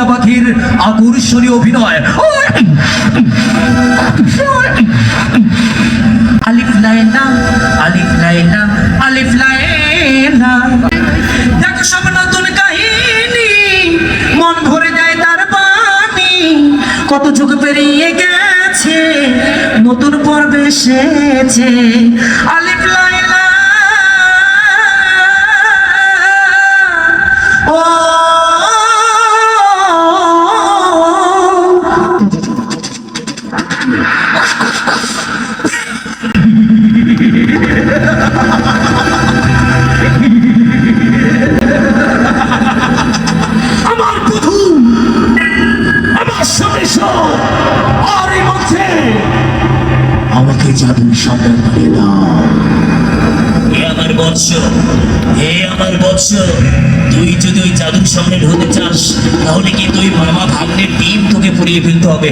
টিয়া পাখির আকর্ষণীয় অভিনয়। আলিফ লায়লা আলিফ লায়লা আলিফ লায়লা, দেখো সব নতুন কাহিনী, মন ভরে যায় তার বাণী। কত যুগ পেরিয়ে গেছে, নতুন পর্বে এসেছে আলিফ লায়লা। ও আমার বধূ, আমার সামনে আর এই মধ্যে আমাকে জাদুর সম্মান বানিয়ে দাও। হে আমার বৎস, হে আমার বৎস, তুই যদি ওই জাদুর সম্রাট হতে চাস তাহলে কিন্তু ওই মামা ভাগ্নের ডিম তোকে পুড়িয়ে ফেলতে হবে।